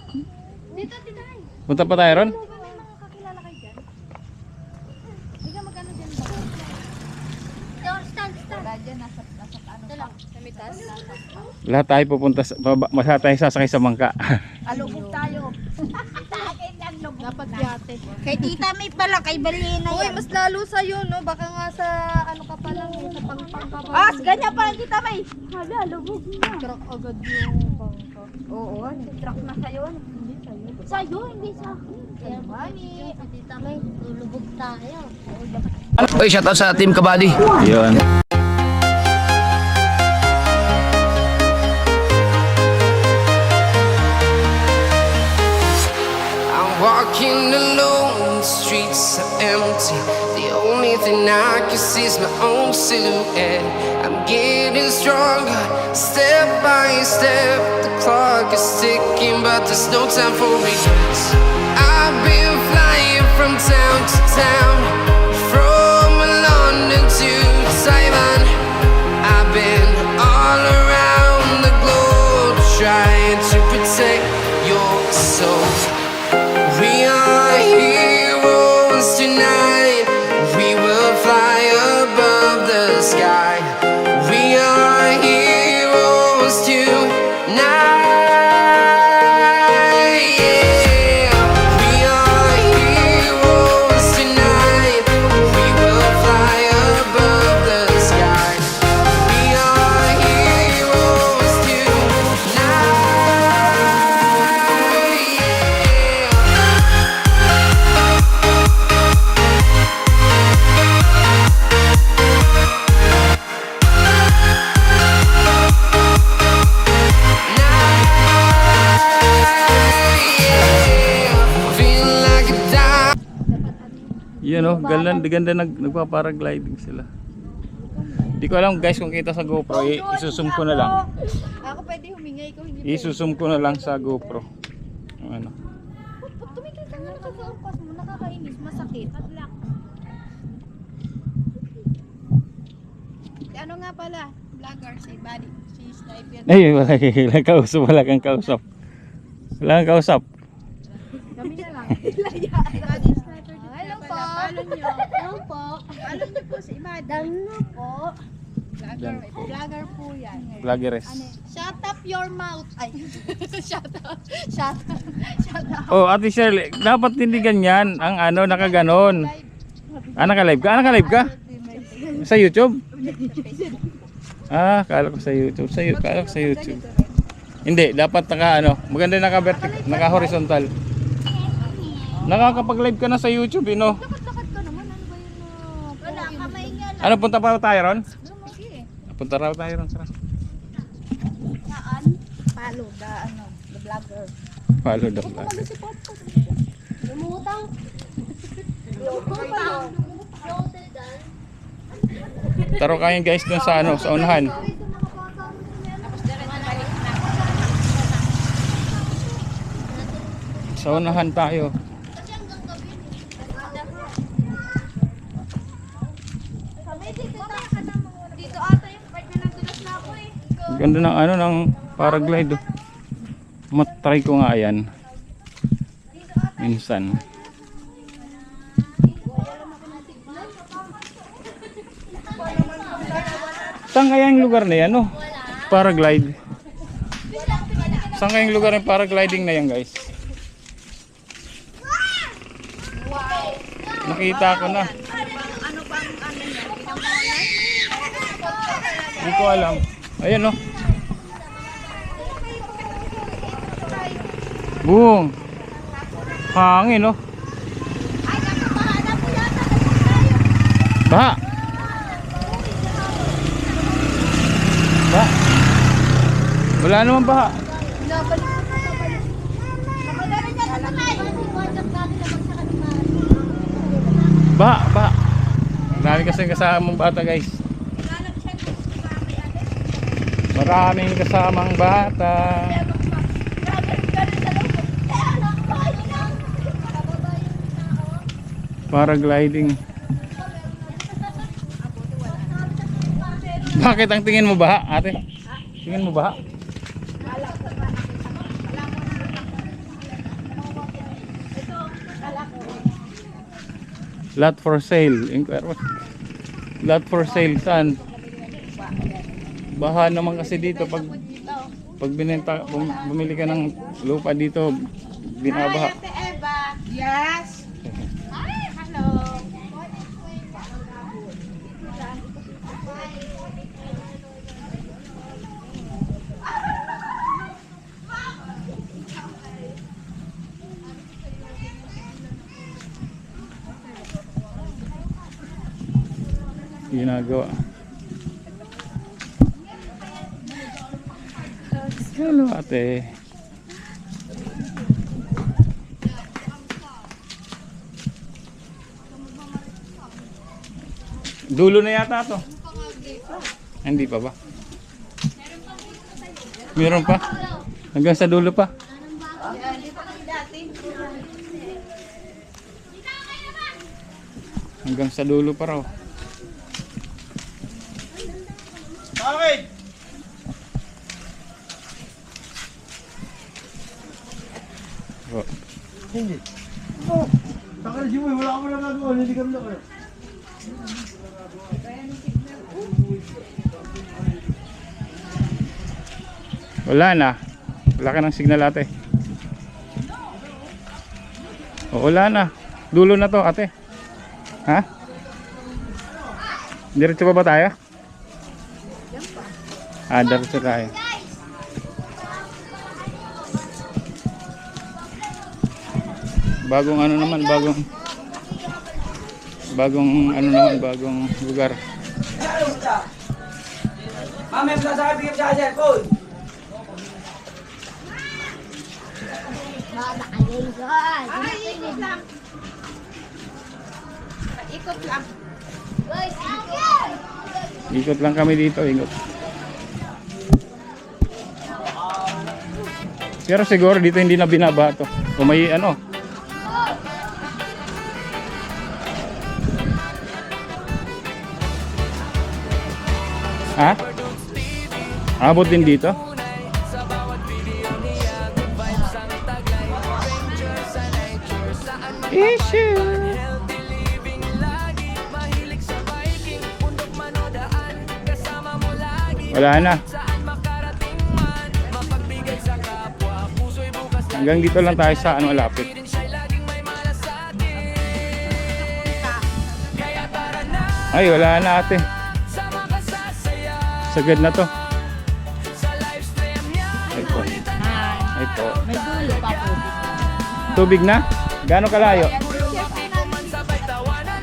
Dito, dito. Punta pa tayo ron? May mga kakilala kayo dyan? Hindi ka magkano dyan ba? Stand. Wala dyan, nasa ano pa? Sa mitas? Lahat tayo pupunta sa, lahat tayo sasakay sa bangka. Alubog tayo. Akin lang lubog. Dapat yate. Kay Tita May pala, kay Balina Uy, yan. mas lalo sa'yo, no? Baka nga sa ano ka pa lang, sa pangpang ka pa. Ah, ganyan pa Tita May. Hala, lubog na. Truck agad yung bangka. Oo, truck na sa'yo. Hindi sa'yo. Sa'yo, hindi sa akin. Kaya mami, Tita May, lulubog tayo. Oy, shoutout sa Team Kabady. Yun. I'm walking alone, the streets are empty. The only thing I can see is my own silhouette. I'm getting stronger, step by step. The clock is ticking, but there's no time for regrets. I've been flying from town to town, from London to Taiwan. I've been all around the globe trying to protect your soul. We are heroes tonight. We will fly above the sky. We are heroes tonight. Yeah. We are heroes tonight. We will fly above the sky. We are heroes tonight. Yun oh, ganda nagpa-paragliding sila. Di ko alam guys kung kita sa GoPro, isusum ko na lang. Ako pwede humingi, ikaw hindi. Isusum ko na lang sa GoPro. Ano. Tumigil ka nga sa focus mo, nakakainis, masakit. Ano nga pala, vlogger, si Buddy, si Sniper. Ay, wala kang kausap, wala kang kausap. Wala kang kausap. Kami na lang. Buddy, Sniper. Hello po. Follow nyo. Hello po. Follow nyo po si Madam na po. Vlogger po yan. Vloggeres. Shut up your mouth. Ay, shut up. Oh, Ate Shirley, dapat hindi ganyan ang ano, nakaganon. Naka-live ka? Naka-live ka? Sa YouTube? Kala ko sa YouTube. Kala ko sa YouTube. Hindi, dapat maganda naka-horizontal. Nakakapag-live ka na sa YouTube, no? Lakad ka naman. Ano ba yun? Wala, kamay nga lang. Ano, punta pa tayo ron? Sige. Punta raw tayo ron, Sarah. Saan? Palo, the vlogger. Follow the vlog. Lumutang. Taro kayo guys dun sa sa unahan. Sa unahan tayo. Dito ata yung part na nagulas na ako eh. Ganda ng ng paraglide. Matry ko nga yan. Minsan. Saan kaya yung lugar na yan, no? Paraglide. Saan kaya yung lugar ng paragliding na yan, guys? Nakita ko na. Hindi ko alam. Ayan, no? Boom! Hangin, no? Baha! Baha! Wala naman baha. Baha, baha. Marami kasi kasamang bata, guys. Maraming kasamang bata. Paragliding. Bakit ang tingin mo baha, ate? Tingin mo baha? Lot for sale. Inquire. Lot for sale saan? Baha naman kasi dito pag binenta, bumili ka ng lupa dito, binabaha. Ate Eva. Yes. Hi, hello. Ginagawa. Hello ate. Dulo na yata to. Hindi pa ba? Meron pa? Hanggang sa dulo pa? Hanggang sa dulo pa raw. Bakit? Oh. Hindi. Oh, takal si Boy, wala ka mo nagagawa, hindi kami na kayo. Wala na. Wala ka ng signal ate. O, wala na. Dulo na to ate. Ha? Diretso pa ba tayo? Ah, diretso tayo. Bagong ano naman, bagong lugar. Mami, wala sa akin, bigyan sa Boy. Ay, ikot lang. Ikot lang. Ikot lang kami dito, ikot. Pero siguro dito hindi na binaba to. O may ano. Ha? Abot din dito? Issue. Wala na. Hanggang dito lang tayo sa ano lapit. Ay, wala na ate. Sagad na to. Ay po. Ay po. May dulo pa po. Tubig na? Gaano kalayo?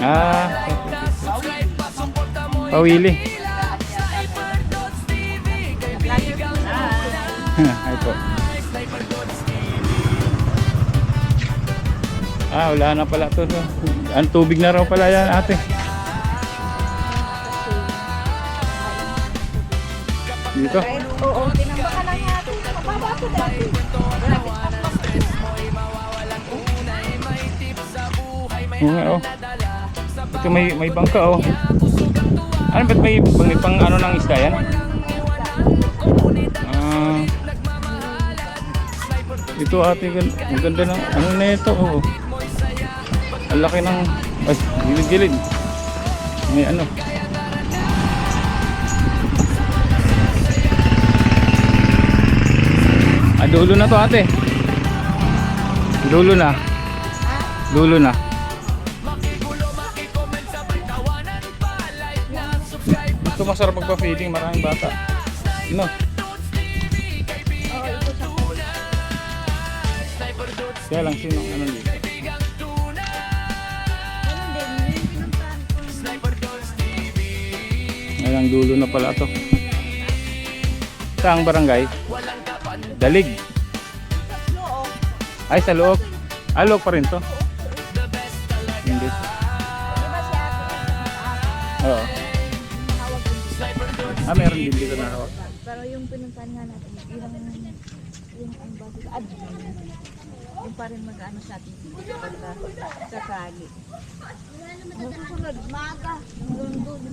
Ah. Pawili. Ay po. Ah, wala na pala to. Ang tubig na raw pala yan ate. Dito? Oo, tinambakan lang natin. Mababa po dati. Oo nga oh. Ito may bangka oh. Ano ba't may pang ano ng isda yan? Ah. Ito ate, ang ganda ng ano na ito oh. Ang laki ng ay, gilid-gilid. May ano. Ah, dulo na to ate. Dulo na. Dulo na. Ito masarap magpa-feeding, maraming bata. No. Kaya lang sino ano dito. Alang dulo na pala to. Saang barangay? Dalig. Ay, sa loob. Ah, loob pa rin to. Hindi. Oo. Ah, meron din dito na hawak. Pero yung pinuntahan nga natin, yung ang bago, yung pa rin mag-ano sa atin sa Sagi. Susunod, maaga.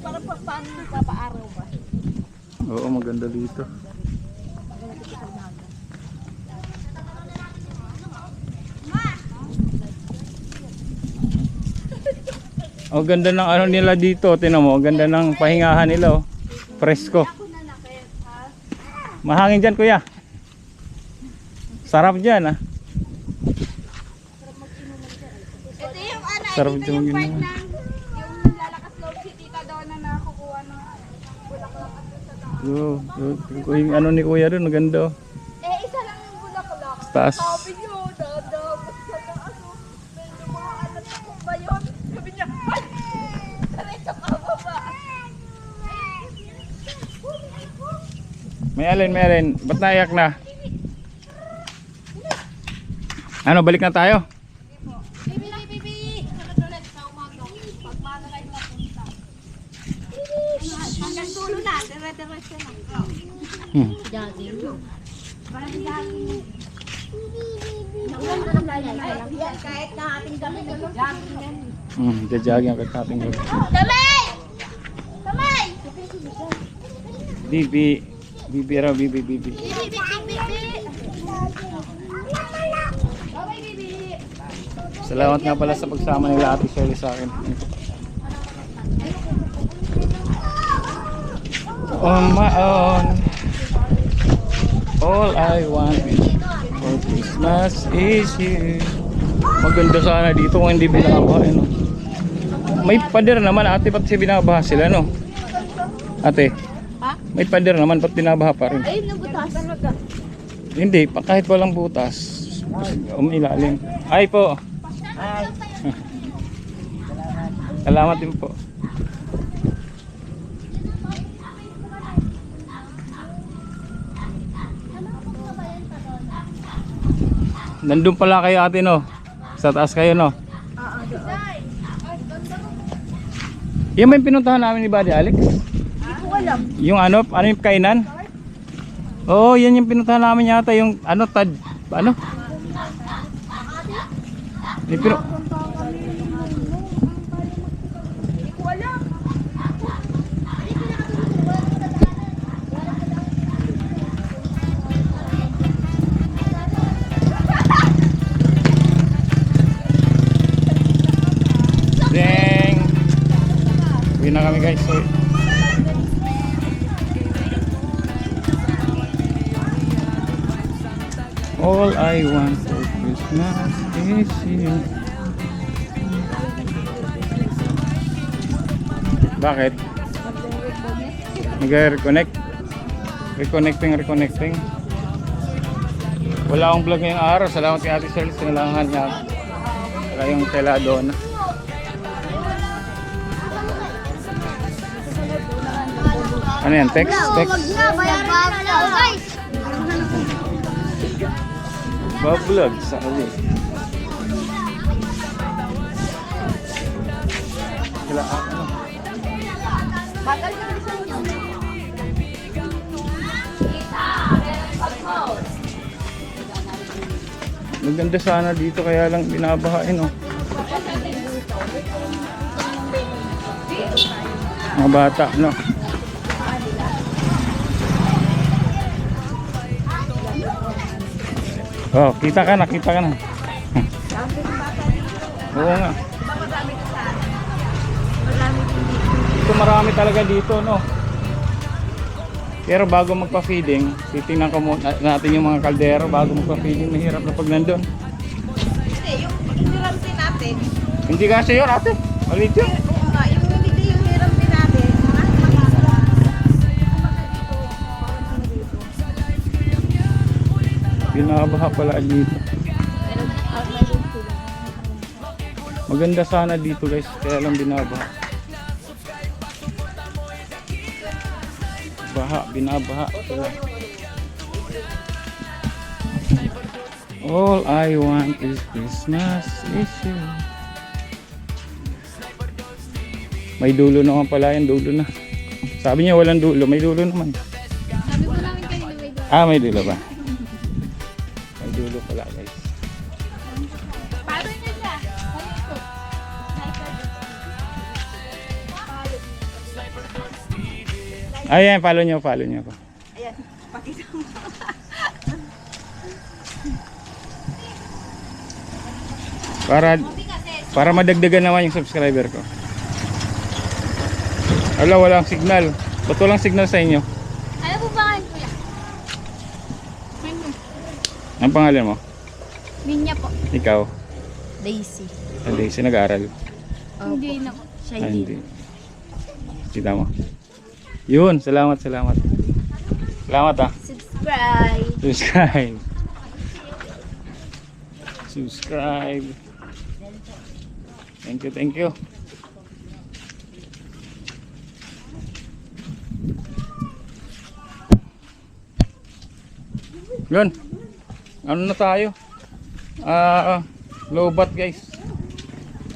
Parang paano nagpapaaraw ba? Oo, maganda dito. Oh, ganda ng ano nila dito. Tingnan mo, ganda ng pahingahan nila oh. Presko. Mahangin dyan kuya. Sarap dyan ah. Ito yung ano, Sarap ito dyan yung mag-inom. part ng yung lalakas loob si tita doon na nakukuha ng bulaklak at sa taas. Yung ano ni kuya doon, maganda oh. Isa lang yung bulaklak. Taas. Sabi niyo, dadabot sa taas. Medyo mga anak ko ba yun? Sabi niya, ay! Diretso ka baba. May alin. Ba't naiyak na? Ano, balik na tayo? Bibi! Ulit sa umaga. Pag maaga kayo mapunta. Hanggang dulo na, dire-diretso na. Hmm. Kahit na ating gabi, jogging yan. Jajagin ang katating ko. Kamay! Kamay! Bibi raw, bibi. Bibi! Kamay, bibi! Salamat nga pala sa pagsama nila Ate Shirley sa akin. On my own, all I want for Christmas is you. Maganda sana dito kung hindi binabaha, no? May pader naman ate, ba't siya binabaha sila, no? Ate, Ha? may pader naman, ba't binabaha pa rin? Ayun, nabutas. Hindi, kahit walang butas, umilalim. Ay po. Salamat din po. Nandun pala kayo ate, no? Sa taas kayo, no? Yan ba yung pinuntahan namin ni Buddy Alex? Yung ano yung kainan? Oo, yan yung pinuntahan namin yata, yung ano, ano? Yung Dang! Uwi na kami guys. So, all I want for Christmas is you. Bakit? Nag-reconnect? Reconnecting. Wala akong vlog ngayong araw. Salamat kay Ate Shirley sa nalangan niya. Saka yung tela doon. Ano yan? Text? Bablog sa kali. Sila ano? Maganda sana dito kaya lang binabahain oh. Mga bata no. Oh, kita ka na. Oo nga. Ito marami talaga dito, no? Pero bago magpa-feeding, titingnan ko muna natin yung mga kaldero bago magpa-feeding. Mahirap na pag nandun. Hindi, yung hiram din natin. Hindi kasi yun, ate. Malit yun. Oo nga, yung hindi yung hiram din natin. Binabaha pala dito. Maganda sana dito guys, kaya lang binabaha. Binabaha sila. All I want is Christmas is you. May dulo naman pala yan, dulo na. Sabi niya walang dulo, may dulo naman. Sabi ko namin kayo na may doon. Ah, may dulo ba? May dulo pala guys. Paano niya siya? Ayan, follow niyo ako. Ayan, pakita mo. Para madagdagan naman yung subscriber ko. Ala, walang signal. Ba't walang signal sa inyo? Ano po ba kayo, kuya? Menu. Ang pangalan mo? Minya po. Ikaw? Daisy. Hindi, nag-aaral. Hindi na po. Siya Ah, hindi. Kita mo. Yun, salamat. Salamat ah. Subscribe. Subscribe. Subscribe. Thank you. Yun. Ano na tayo? Lobat guys.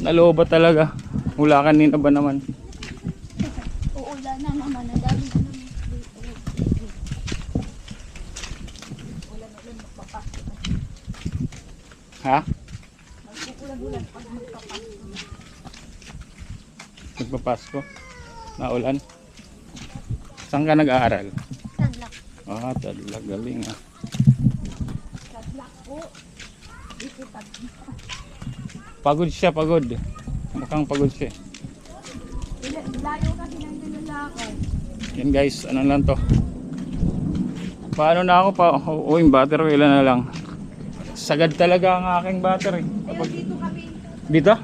Nalobat talaga. Mula kanina ba naman? Uulan na naman. Ang dami na naman. Ha? Magpapasko. Naulan. Saan ka nag-aaral? Tadlak. Tadlag. Galing ah. Pagod siya, pagod. Mukhang pagod siya. Layo kasi nandun sa akin. Yan guys, ano lang to. Paano na ako pa? Yung battery, ilan na lang. Sagad talaga ang aking battery. Kapag... Dito kami. Dito?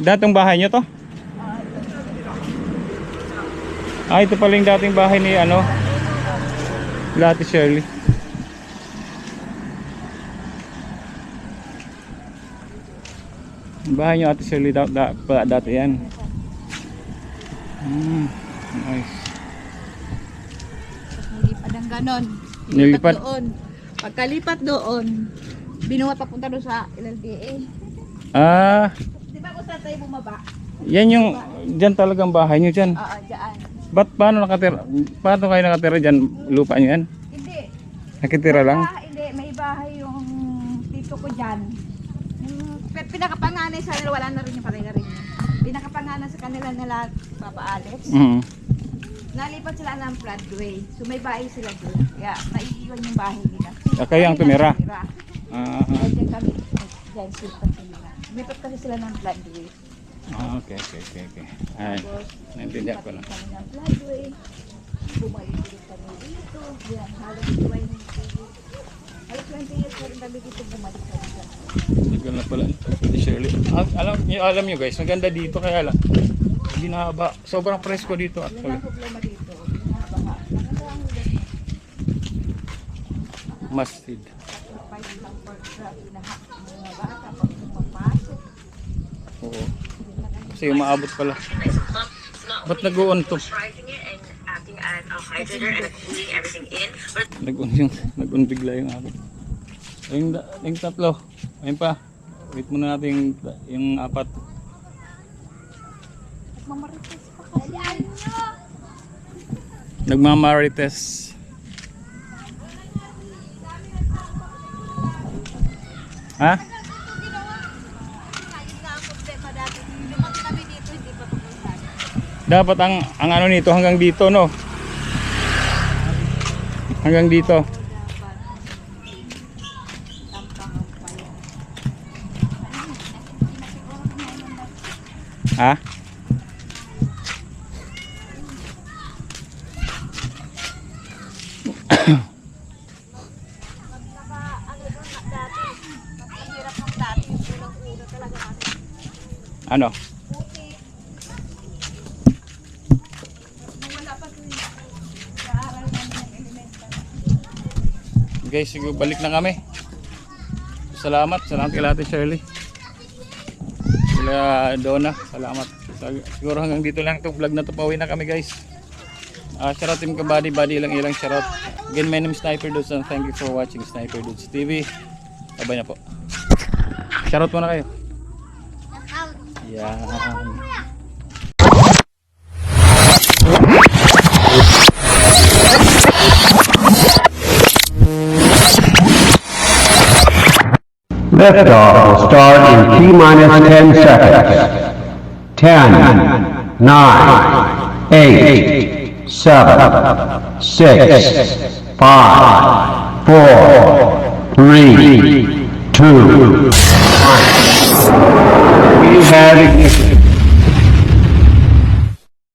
Datong bahay nyo to? Ito pala yung dating bahay ni ano, Ate Shirley. Bahay nyo Ate Shirley dati yan. Nice. Nilipat ng ganon. Nilipat? Doon. Pagkalipat doon, binuhat papunta doon sa LLDA. Di ba kung saan tayo bumaba? Yan yung, dyan talagang bahay nyo dyan. Oo, dyan. Paano kayo nakatira dyan? Lupa nyo yan? Hindi. Nakitira lang? Hindi, may bahay yung tito ko dyan. Yung pinakapanganay sa kanila, wala na rin yung patay na rin yun. Pinakapanganay sa kanila nila, Papa Alex. Nalipat sila ng floodway. So may bahay sila doon. Kaya naiiwan yung bahay nila. Kayo ang tumira? Kaya dyan kami, dyan sila nila. Lumipat kasi sila ng floodway. Okay. Ay, naintindihan ko na. Kami ng floodway. Bumalik ulit kami dito. Yan, halos 20 years na rin kami dito bumalik kami dyan. Tagal na pala. Ate Shirley. Alam nyo guys, maganda dito kaya lang. Hindi nahaba. Sobrang presko dito Wala actually. ang problema dito. Binabaha. Maganda ang ulan. Masjid. Sacrifice lang for lahat ng mga bata pag pumapasok. Oo. Kasi umaabot pala. Ba't nag-on to? Nag-on bigla yung akin. Yung tatlo. Ayun pa. Wait muna natin yung apat. Mamarites pa kasi. Nagmamarites. Ha? Dapat ang ano nito hanggang dito no. Hanggang dito. Ha? Ano? Guys, siguro balik na kami. Salamat kay Ate Shirley. Sila Donna, salamat. Siguro hanggang dito lang itong vlog na to. Pauwi na kami guys. Shoutout Team Kabady, lang ilang shoutout. Again, my name is Sniper Dudes and thank you for watching Sniper Dudes TV. Sabay na po. Shoutout muna kayo. Yan. Liftoff will start in T-minus 10 seconds. 10, 9, 8, 7, 6, 5, 4, 3, 2, 1. We have ignition.